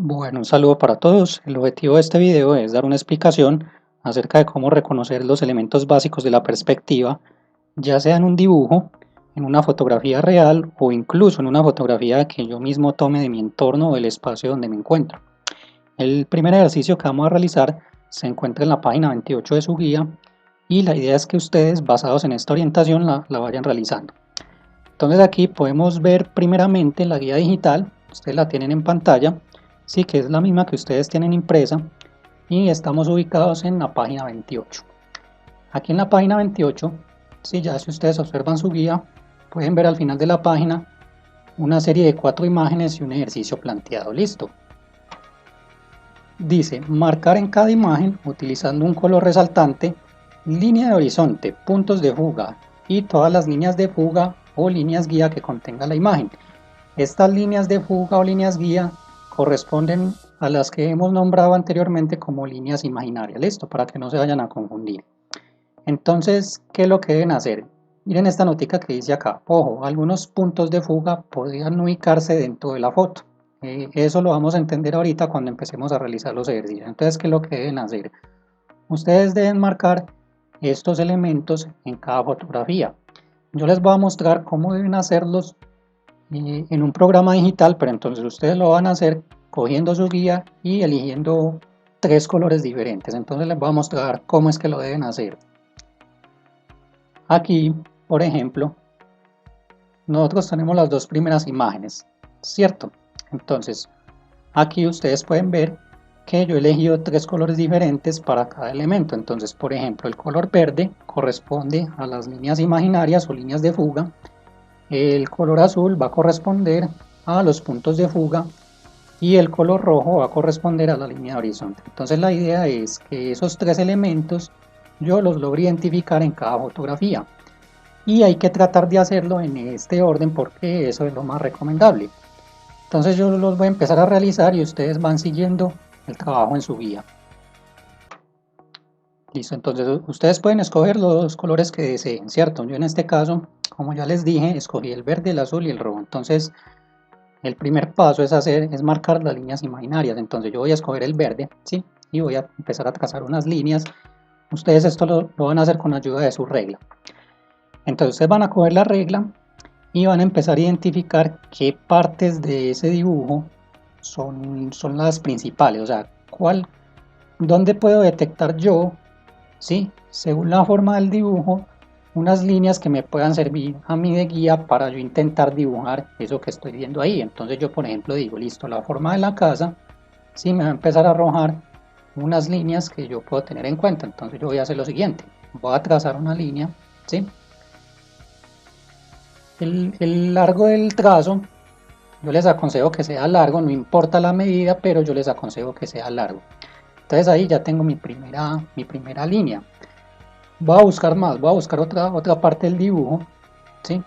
Bueno, un saludo para todos. El objetivo de este video es dar una explicación acerca de cómo reconocer los elementos básicos de la perspectiva, ya sea en un dibujo, en una fotografía real o incluso en una fotografía que yo mismo tome de mi entorno o del espacio donde me encuentro. El primer ejercicio que vamos a realizar se encuentra en la página 28 de su guía y la idea es que ustedes, basados en esta orientación, la vayan realizando. Entonces aquí podemos ver primeramente la guía digital, ustedes la tienen en pantalla, sí, que es la misma que ustedes tienen impresa, y estamos ubicados en la página 28. Aquí en la página 28, sí, ya si ustedes observan su guía, pueden ver al final de la página una serie de 4 imágenes y un ejercicio planteado. Listo. Dice marcar en cada imagen, utilizando un color resaltante, línea de horizonte, puntos de fuga y todas las líneas de fuga o líneas guía que contenga la imagen. Estas líneas de fuga o líneas guía corresponden a las que hemos nombrado anteriormente como líneas imaginarias. Listo, para que no se vayan a confundir. Entonces, ¿qué es lo que deben hacer? Miren esta notica que dice acá. Ojo, algunos puntos de fuga podrían ubicarse dentro de la foto. Eso lo vamos a entender ahorita cuando empecemos a realizar los ejercicios. Entonces, ¿qué es lo que deben hacer? Ustedes deben marcar estos elementos en cada fotografía. Yo les voy a mostrar cómo deben hacerlos en un programa digital, pero entonces ustedes lo van a hacer cogiendo su guía y eligiendo 3 colores diferentes. Entonces les voy a mostrar cómo es que lo deben hacer. Aquí, por ejemplo, nosotros tenemos las dos primeras imágenes, ¿cierto? Entonces, aquí ustedes pueden ver que yo he elegido 3 colores diferentes para cada elemento. Entonces, por ejemplo, el color verde corresponde a las líneas imaginarias o líneas de fuga. El color azul va a corresponder a los puntos de fuga y el color rojo va a corresponder a la línea de horizonte. Entonces la idea es que esos 3 elementos yo los logro identificar en cada fotografía y hay que tratar de hacerlo en este orden porque eso es lo más recomendable. Entonces yo los voy a empezar a realizar y ustedes van siguiendo el trabajo en su guía. Listo, entonces ustedes pueden escoger los colores que deseen, ¿cierto? Yo en este caso, como ya les dije, escogí el verde, el azul y el rojo. Entonces el primer paso es marcar las líneas imaginarias. Entonces yo voy a escoger el verde, ¿sí? Y voy a empezar a trazar unas líneas. Ustedes esto lo van a hacer con ayuda de su regla. Entonces ustedes van a coger la regla y van a empezar a identificar qué partes de ese dibujo son las principales. O sea, dónde puedo detectar yo, ¿sí? Según la forma del dibujo, unas líneas que me puedan servir a mí de guía para yo intentar dibujar eso que estoy viendo ahí. Entonces yo, por ejemplo, digo, listo, la forma de la casa, sí, me va a empezar a arrojar unas líneas que yo puedo tener en cuenta. Entonces yo voy a hacer lo siguiente, voy a trazar una línea, ¿sí? El largo del trazo, yo les aconsejo que sea largo, no importa la medida, pero yo les aconsejo que sea largo. Entonces ahí ya tengo mi primera línea. Voy a buscar más, voy a buscar otra parte del dibujo, ¿sí?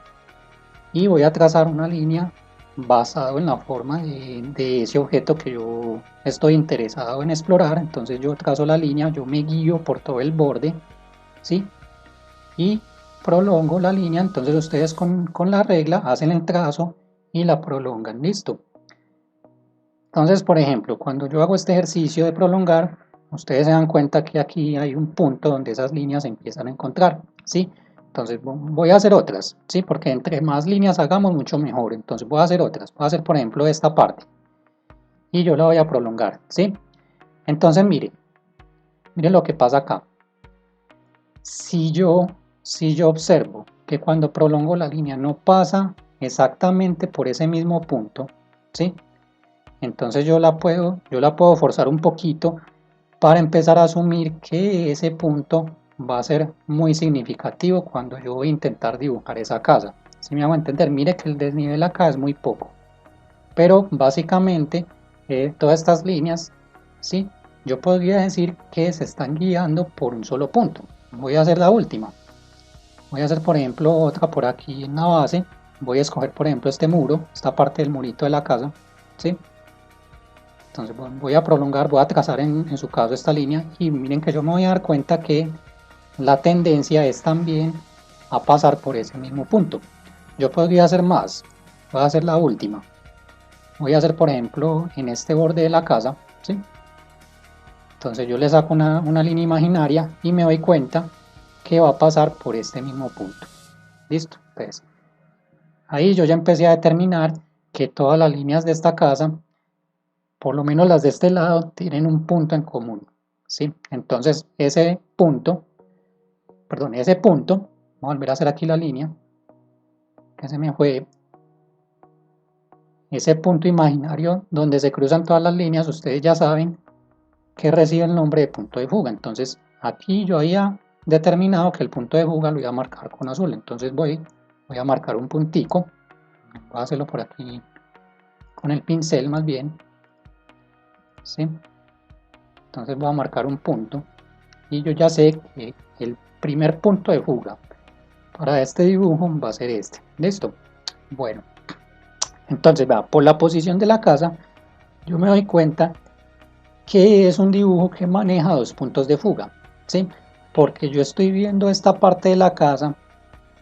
Y voy a trazar una línea basado en la forma de ese objeto que yo estoy interesado en explorar. Entonces yo trazo la línea, yo me guío por todo el borde, ¿sí? Y prolongo la línea. Entonces ustedes con la regla hacen el trazo y la prolongan, listo. Entonces, por ejemplo, cuando yo hago este ejercicio de prolongar, ustedes se dan cuenta que aquí hay un punto donde esas líneas se empiezan a encontrar, ¿sí? Entonces voy a hacer otras, ¿sí? Porque entre más líneas hagamos, mucho mejor. Entonces voy a hacer otras. Voy a hacer, por ejemplo, esta parte. Y yo la voy a prolongar, ¿sí? Entonces, miren lo que pasa acá. Si yo observo que cuando prolongo la línea no pasa exactamente por ese mismo punto, ¿sí? Entonces yo la puedo forzar un poquito para empezar a asumir que ese punto va a ser muy significativo cuando yo voy a intentar dibujar esa casa. Si me hago entender, mire que el desnivel acá es muy poco, pero básicamente todas estas líneas, ¿sí? Yo podría decir que se están guiando por un solo punto. Voy a hacer la última. Voy a hacer, por ejemplo, otra por aquí en la base. Voy a escoger, por ejemplo, este muro, esta parte del murito de la casa, ¿sí? Entonces voy a prolongar, voy a trazar en su caso esta línea y miren que yo me voy a dar cuenta que la tendencia es también a pasar por ese mismo punto. Yo podría hacer más, voy a hacer la última. voy a hacer, por ejemplo, en este borde de la casa, ¿sí? Entonces yo le saco una línea imaginaria y me doy cuenta que va a pasar por este mismo punto. Listo, pues ahí yo ya empecé a determinar que todas las líneas de esta casa, por lo menos las de este lado, tienen un punto en común, ¿sí? Entonces ese punto, vamos a volver a hacer aquí la línea, que se me fue, ese punto imaginario donde se cruzan todas las líneas, ustedes ya saben que recibe el nombre de punto de fuga. Entonces aquí yo había determinado que el punto de fuga lo iba a marcar con azul, entonces voy a marcar un puntico, voy a hacerlo por aquí con el pincel más bien, ¿sí? Entonces voy a marcar un punto y yo ya sé que el primer punto de fuga para este dibujo va a ser este. ¿Listo? Bueno, entonces va por la posición de la casa, yo me doy cuenta que es un dibujo que maneja dos puntos de fuga, ¿sí? Porque yo estoy viendo esta parte de la casa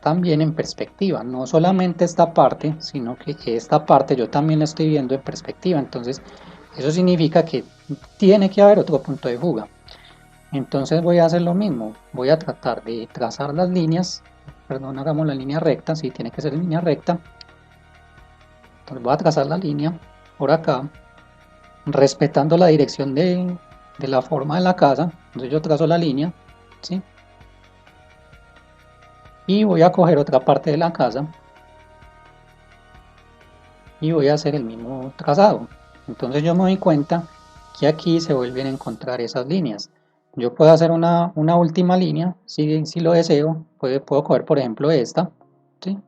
también en perspectiva, no solamente esta parte, sino que esta parte yo también la estoy viendo en perspectiva, entonces eso significa que tiene que haber otro punto de fuga. Entonces voy a hacer lo mismo, voy a tratar de trazar las líneas, perdón, hagamos la línea recta, sí, tiene que ser línea recta, entonces voy a trazar la línea por acá, respetando la dirección de la forma de la casa, entonces yo trazo la línea, ¿sí? Y voy a coger otra parte de la casa y voy a hacer el mismo trazado. Entonces yo me doy cuenta que aquí se vuelven a encontrar esas líneas. Yo puedo hacer una última línea, si lo deseo, puedo coger por ejemplo esta, ¿sí?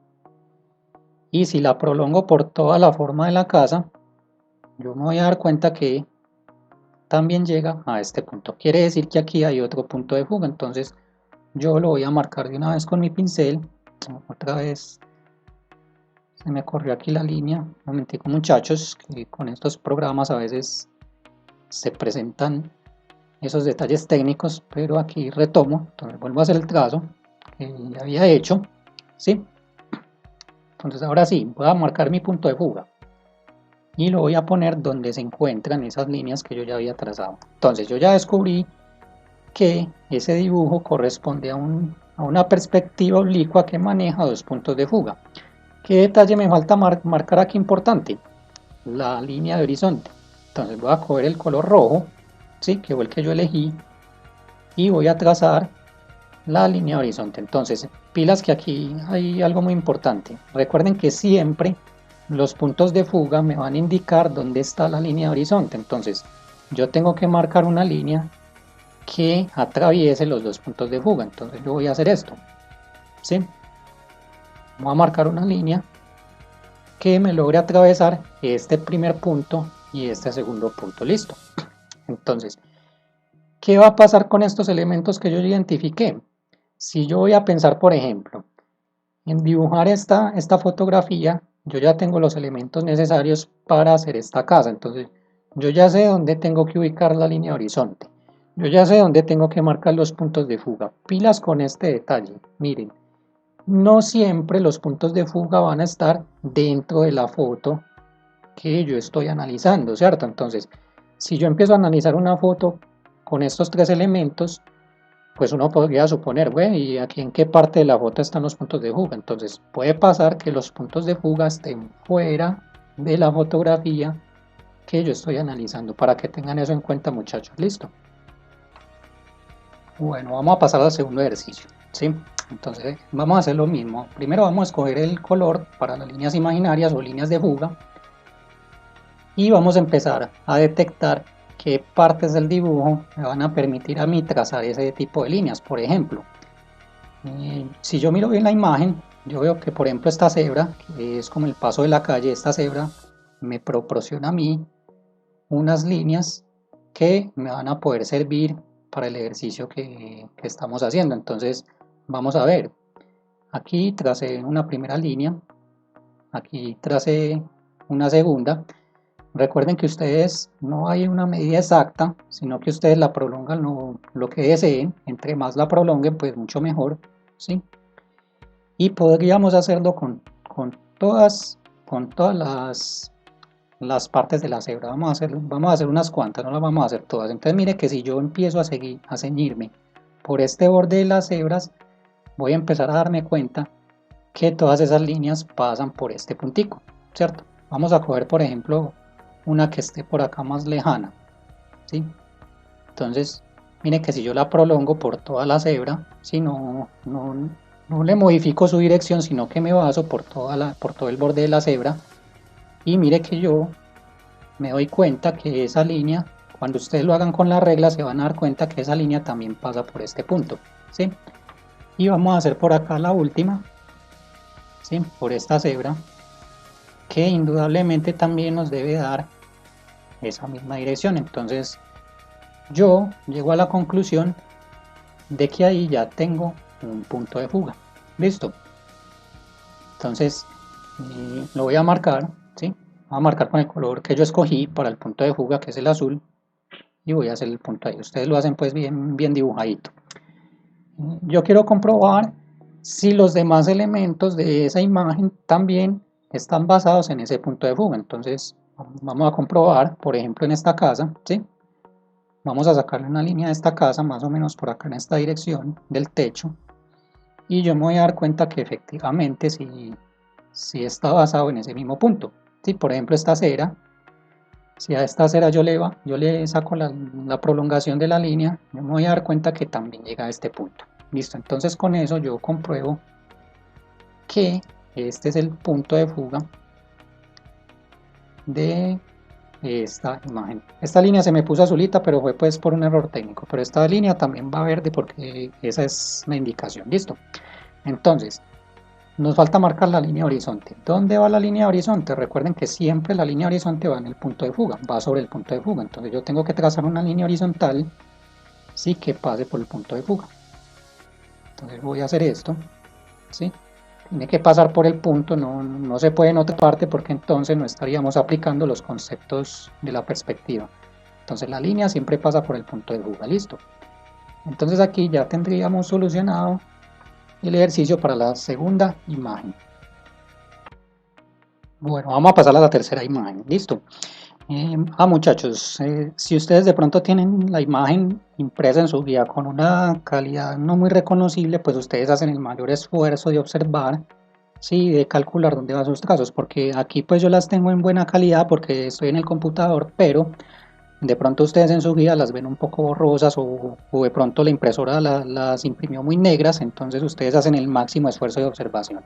Y si la prolongo por toda la forma de la casa, yo me voy a dar cuenta que también llega a este punto. Quiere decir que aquí hay otro punto de fuga, entonces yo lo voy a marcar de una vez con mi pincel. Otra vez se me corrió aquí la línea. Un momentico muchachos, que con estos programas a veces se presentan esos detalles técnicos, pero aquí retomo. Entonces vuelvo a hacer el trazo que ya había hecho, ¿sí? Entonces ahora sí, voy a marcar mi punto de fuga y lo voy a poner donde se encuentran esas líneas que yo ya había trazado. Entonces yo ya descubrí que ese dibujo corresponde a una perspectiva oblicua que maneja dos puntos de fuga. ¿Qué detalle me falta marcar aquí importante? La línea de horizonte. Entonces voy a coger el color rojo, ¿sí? Que fue el que yo elegí, y voy a trazar la línea de horizonte. Entonces, pilas que aquí hay algo muy importante. Recuerden que siempre los puntos de fuga me van a indicar dónde está la línea de horizonte. Entonces, yo tengo que marcar una línea que atraviese los dos puntos de fuga. Entonces, yo voy a hacer esto, ¿sí? Voy a marcar una línea que me logre atravesar este primer punto y este segundo punto. Listo. Entonces, ¿qué va a pasar con estos elementos que yo identifiqué? Si yo voy a pensar, por ejemplo, en dibujar esta fotografía, yo ya tengo los elementos necesarios para hacer esta casa. Entonces, yo ya sé dónde tengo que ubicar la línea de horizonte. Yo ya sé dónde tengo que marcar los puntos de fuga. Pilas con este detalle. Miren, no siempre los puntos de fuga van a estar dentro de la foto que yo estoy analizando, ¿cierto? Entonces, si yo empiezo a analizar una foto con estos tres elementos, pues uno podría suponer, bueno, ¿y aquí en qué parte de la foto están los puntos de fuga? Entonces, puede pasar que los puntos de fuga estén fuera de la fotografía que yo estoy analizando, para que tengan eso en cuenta, muchachos. ¿Listo? Bueno, vamos a pasar al segundo ejercicio, ¿sí? Entonces, vamos a hacer lo mismo. Primero vamos a escoger el color para las líneas imaginarias o líneas de fuga y vamos a empezar a detectar qué partes del dibujo me van a permitir a mí trazar ese tipo de líneas. Por ejemplo, si yo miro bien la imagen, yo veo que por ejemplo esta cebra, que es como el paso de la calle, esta cebra me proporciona a mí unas líneas que me van a poder servir para el ejercicio que estamos haciendo. Entonces vamos a ver, aquí tracé una primera línea, aquí tracé una segunda. Recuerden que ustedes no hay una medida exacta, sino que ustedes la prolongan lo que deseen. Entre más la prolonguen, pues mucho mejor, ¿sí? Y podríamos hacerlo con todas las partes de la cebra, vamos a hacer unas cuantas, no las vamos a hacer todas. Entonces mire que si yo empiezo a ceñirme por este borde de las cebras, voy a empezar a darme cuenta que todas esas líneas pasan por este puntico, ¿cierto? Vamos a coger, por ejemplo, una que esté por acá más lejana, ¿sí? Entonces, mire que si yo la prolongo por toda la cebra, ¿sí? No le modifico su dirección, sino que me baso por todo el borde de la cebra, y mire que yo me doy cuenta que esa línea, cuando ustedes lo hagan con la regla, se van a dar cuenta que esa línea también pasa por este punto, ¿sí? Y vamos a hacer por acá la última, ¿sí? Por esta cebra, que indudablemente también nos debe dar esa misma dirección. Entonces yo llego a la conclusión de que ahí ya tengo un punto de fuga. Listo. Entonces lo voy a marcar, ¿sí? Voy a marcar con el color que yo escogí para el punto de fuga, que es el azul, y voy a hacer el punto ahí. Ustedes lo hacen pues bien dibujadito. Yo quiero comprobar si los demás elementos de esa imagen también están basados en ese punto de fuga. Entonces vamos a comprobar, por ejemplo, en esta casa, ¿sí? Vamos a sacarle una línea de esta casa, más o menos por acá en esta dirección del techo, y yo me voy a dar cuenta que efectivamente sí está basado en ese mismo punto. ¿Sí? Por ejemplo, esta acera, si a esta acera yo le saco la prolongación de la línea, yo me voy a dar cuenta que también llega a este punto. Listo, entonces con eso yo compruebo que este es el punto de fuga de esta imagen. Esta línea se me puso azulita, pero fue pues por un error técnico, pero esta línea también va verde porque esa es la indicación. Listo, entonces nos falta marcar la línea horizonte. ¿Dónde va la línea horizonte? Recuerden que siempre la línea horizonte va en el punto de fuga, va sobre el punto de fuga. Entonces yo tengo que trazar una línea horizontal, sí, que pase por el punto de fuga. Entonces voy a hacer esto, ¿sí? Tiene que pasar por el punto, no se puede en otra parte porque entonces no estaríamos aplicando los conceptos de la perspectiva. Entonces la línea siempre pasa por el punto de fuga, listo. Entonces aquí ya tendríamos solucionado el ejercicio para la segunda imagen. Bueno, vamos a pasar a la tercera imagen, listo. Muchachos, si ustedes de pronto tienen la imagen impresa en su guía con una calidad no muy reconocible, pues ustedes hacen el mayor esfuerzo de observar, sí, de calcular dónde van sus trazos, porque aquí pues yo las tengo en buena calidad porque estoy en el computador, pero de pronto ustedes en su guía las ven un poco borrosas o de pronto la impresora las imprimió muy negras, entonces ustedes hacen el máximo esfuerzo de observación.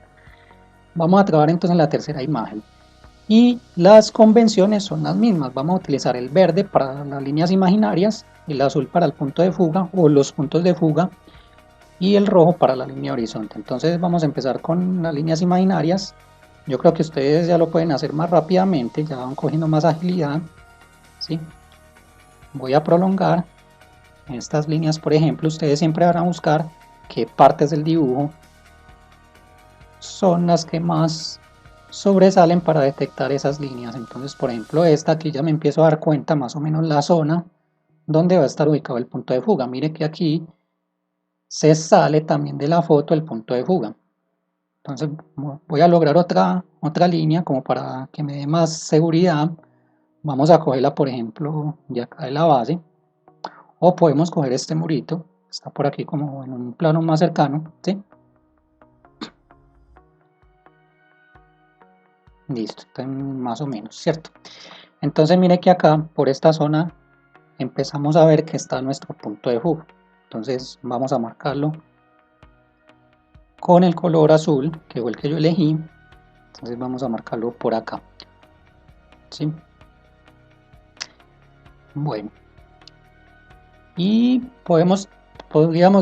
Vamos a trabajar entonces en la tercera imagen. Y las convenciones son las mismas, vamos a utilizar el verde para las líneas imaginarias, el azul para el punto de fuga o los puntos de fuga y el rojo para la línea horizonte. Entonces vamos a empezar con las líneas imaginarias. Yo creo que ustedes ya lo pueden hacer más rápidamente, ya van cogiendo más agilidad, ¿sí? Voy a prolongar estas líneas, por ejemplo, ustedes siempre van a buscar qué partes del dibujo son las que más sobresalen para detectar esas líneas. Entonces, por ejemplo, esta aquí ya me empiezo a dar cuenta más o menos la zona donde va a estar ubicado el punto de fuga. Mire que aquí se sale también de la foto el punto de fuga. Entonces voy a lograr otra línea como para que me dé más seguridad. Vamos a cogerla, por ejemplo, de acá de la base, o podemos coger este murito, está por aquí como en un plano más cercano, ¿sí? Listo, más o menos, ¿cierto? Entonces mire que acá, por esta zona, empezamos a ver que está nuestro punto de fuga. Entonces vamos a marcarlo con el color azul, que fue el que yo elegí. Entonces vamos a marcarlo por acá, ¿sí? Bueno, y podríamos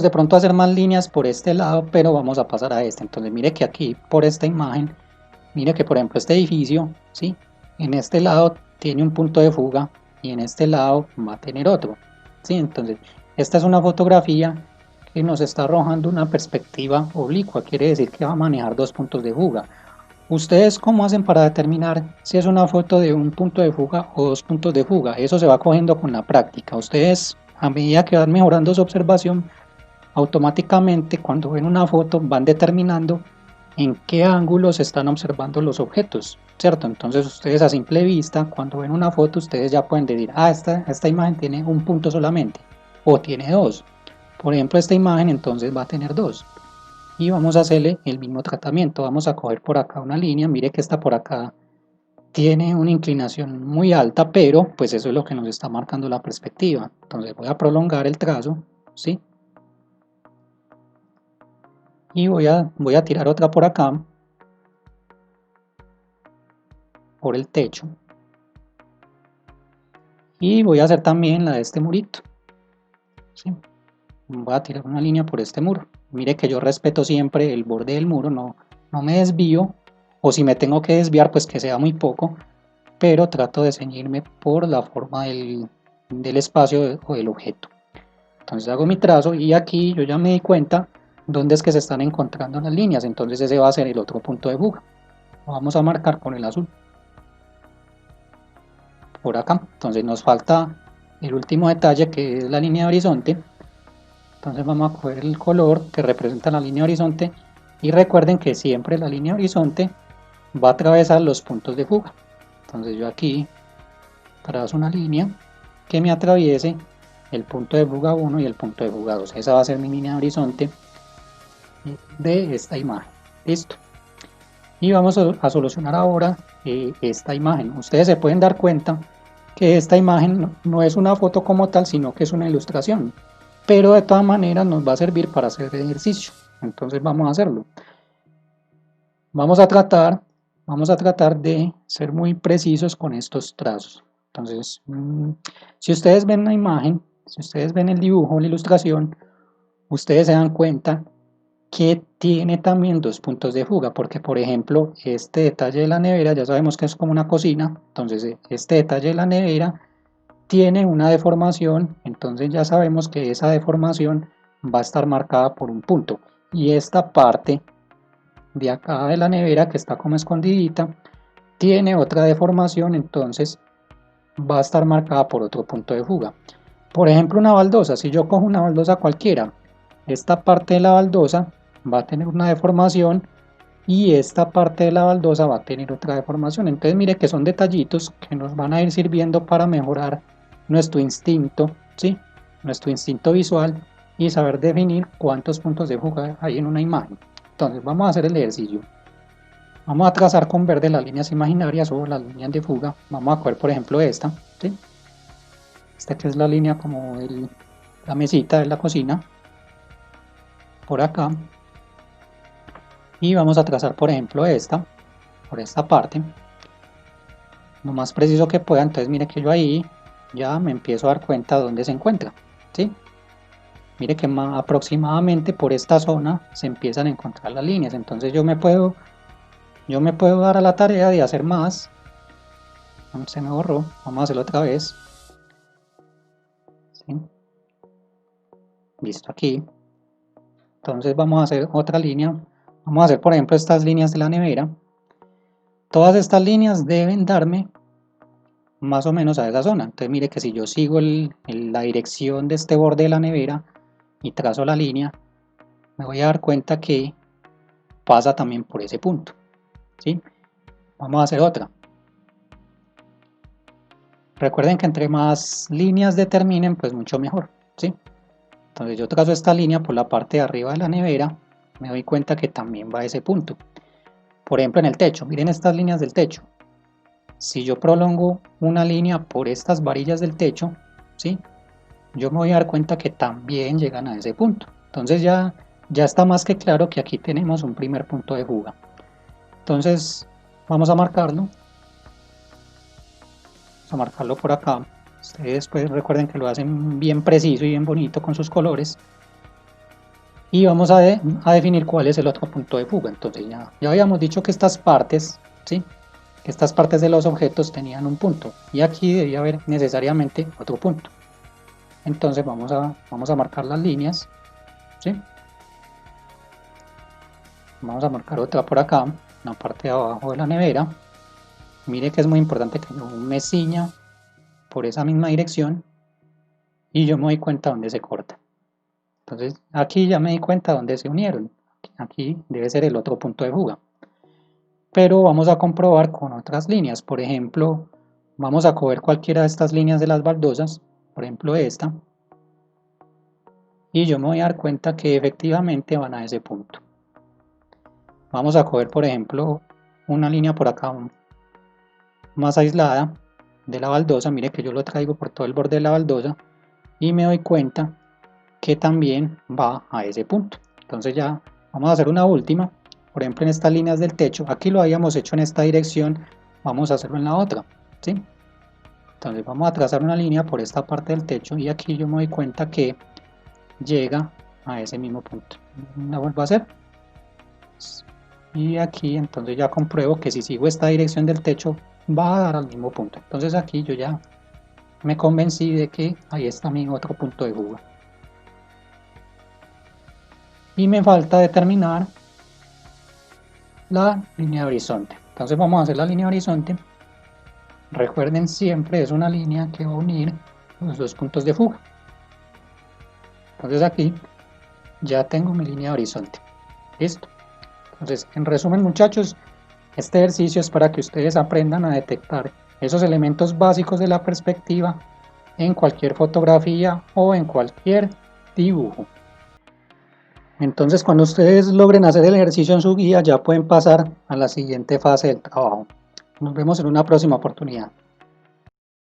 de pronto hacer más líneas por este lado, pero vamos a pasar a este. Entonces mire que aquí, por esta imagen, mire que por ejemplo este edificio, ¿sí? En este lado tiene un punto de fuga y en este lado va a tener otro, ¿sí? Entonces esta es una fotografía que nos está arrojando una perspectiva oblicua, quiere decir que va a manejar dos puntos de fuga. ¿Ustedes cómo hacen para determinar si es una foto de un punto de fuga o dos puntos de fuga? Eso se va cogiendo con la práctica. Ustedes, a medida que van mejorando su observación, automáticamente cuando ven una foto van determinando en qué ángulos están observando los objetos, ¿cierto? Entonces ustedes a simple vista, cuando ven una foto, ustedes ya pueden decir, ah, esta imagen tiene un punto solamente, o tiene dos. Por ejemplo, esta imagen entonces va a tener dos. Y vamos a hacerle el mismo tratamiento. Vamos a coger por acá una línea, mire que esta por acá tiene una inclinación muy alta, pero pues eso es lo que nos está marcando la perspectiva. Entonces voy a prolongar el trazo, ¿sí? Y voy a tirar otra por acá, por el techo. Y voy a hacer también la de este murito, ¿sí? Voy a tirar una línea por este muro. Mire que yo respeto siempre el borde del muro, no me desvío, o si me tengo que desviar, pues que sea muy poco, pero trato de ceñirme por la forma del espacio o del objeto. Entonces hago mi trazo y aquí yo ya me di cuenta dónde es que se están encontrando las líneas, entonces ese va a ser el otro punto de fuga. Lo vamos a marcar con el azul. Por acá, entonces nos falta el último detalle que es la línea de horizonte. Entonces vamos a coger el color que representa la línea de horizonte y recuerden que siempre la línea de horizonte va a atravesar los puntos de fuga. Entonces yo aquí trazo una línea que me atraviese el punto de fuga 1 y el punto de fuga 2. Esa va a ser mi línea de horizonte de esta imagen. Listo. Y vamos a solucionar ahora esta imagen. Ustedes se pueden dar cuenta que esta imagen no es una foto como tal, sino que es una ilustración. Pero de todas maneras nos va a servir para hacer el ejercicio. Entonces vamos a hacerlo. Vamos a tratar de ser muy precisos con estos trazos. Entonces, si ustedes ven la imagen, si ustedes ven el dibujo, la ilustración, ustedes se dan cuenta que tiene también dos puntos de fuga, porque por ejemplo, este detalle de la nevera, ya sabemos que es como una cocina, entonces este detalle de la nevera tiene una deformación, entonces ya sabemos que esa deformación va a estar marcada por un punto, y esta parte de acá de la nevera que está como escondidita tiene otra deformación, entonces va a estar marcada por otro punto de fuga. Por ejemplo, una baldosa, si yo cojo una baldosa cualquiera, esta parte de la baldosa va a tener una deformación y esta parte de la baldosa va a tener otra deformación. Entonces mire que son detallitos que nos van a ir sirviendo para mejorar nuestro instinto, ¿sí? Nuestro instinto visual y saber definir cuántos puntos de fuga hay en una imagen. Entonces vamos a hacer el ejercicio. Vamos a trazar con verde las líneas imaginarias o las líneas de fuga. Vamos a coger por ejemplo esta, ¿sí? Esta que es la línea como la mesita de la cocina. Por acá. Y vamos a trazar por ejemplo esta, por esta parte. Lo más preciso que pueda, entonces mire que yo ahí ya me empiezo a dar cuenta de dónde se encuentra, ¿sí? Mire que aproximadamente por esta zona se empiezan a encontrar las líneas, entonces yo me puedo dar a la tarea de hacer más. Se me borró, vamos a hacerlo otra vez, ¿sí? Listo, aquí. Entonces vamos a hacer otra línea, vamos a hacer por ejemplo estas líneas de la nevera. Todas estas líneas deben darme más o menos a esa zona. Entonces mire que si yo sigo la dirección de este borde de la nevera y trazo la línea, me voy a dar cuenta que pasa también por ese punto, ¿sí? Vamos a hacer otra. Recuerden que entre más líneas determinen, pues mucho mejor, ¿sí? Entonces yo trazo esta línea por la parte de arriba de la nevera, me doy cuenta que también va a ese punto. Por ejemplo en el techo, miren estas líneas del techo. Si yo prolongo una línea por estas varillas del techo, ¿sí? Yo me voy a dar cuenta que también llegan a ese punto. Entonces ya está más que claro que aquí tenemos un primer punto de fuga. Entonces vamos a marcarlo. Vamos a marcarlo por acá. Ustedes pues recuerden que lo hacen bien preciso y bien bonito con sus colores. Y vamos a definir cuál es el otro punto de fuga. Entonces ya habíamos dicho que estas partes, ¿sí? Que estas partes de los objetos tenían un punto. Y aquí debía haber necesariamente otro punto. Entonces vamos a marcar las líneas, ¿sí? Vamos a marcar otra por acá, en la parte de abajo de la nevera. Mire que es muy importante que yo me ciña por esa misma dirección y yo me doy cuenta dónde se corta. Entonces aquí ya me di cuenta dónde se unieron. aquí debe ser el otro punto de fuga. Pero vamos a comprobar con otras líneas. Por ejemplo, vamos a coger cualquiera de estas líneas de las baldosas, por ejemplo esta, y yo me voy a dar cuenta que efectivamente van a ese punto. Vamos a coger, por ejemplo, una línea por acá más aislada de la baldosa. Mire que yo lo traigo por todo el borde de la baldosa y me doy cuenta que también va a ese punto. Entonces ya vamos a hacer una última, por ejemplo en estas líneas del techo. Aquí lo habíamos hecho en esta dirección, vamos a hacerlo en la otra, ¿sí? Entonces vamos a trazar una línea por esta parte del techo y aquí yo me doy cuenta que llega a ese mismo punto. La vuelvo a hacer y aquí entonces ya compruebo que si sigo esta dirección del techo va a dar al mismo punto. Entonces aquí yo ya me convencí de que ahí está mi otro punto de fuga. Y me falta determinar la línea de horizonte. Entonces vamos a hacer la línea de horizonte. Recuerden, siempre es una línea que va a unir los dos puntos de fuga. Entonces aquí ya tengo mi línea de horizonte. Listo. Entonces, en resumen, muchachos, este ejercicio es para que ustedes aprendan a detectar esos elementos básicos de la perspectiva en cualquier fotografía o en cualquier dibujo. Entonces, cuando ustedes logren hacer el ejercicio en su guía, ya pueden pasar a la siguiente fase del trabajo. Nos vemos en una próxima oportunidad.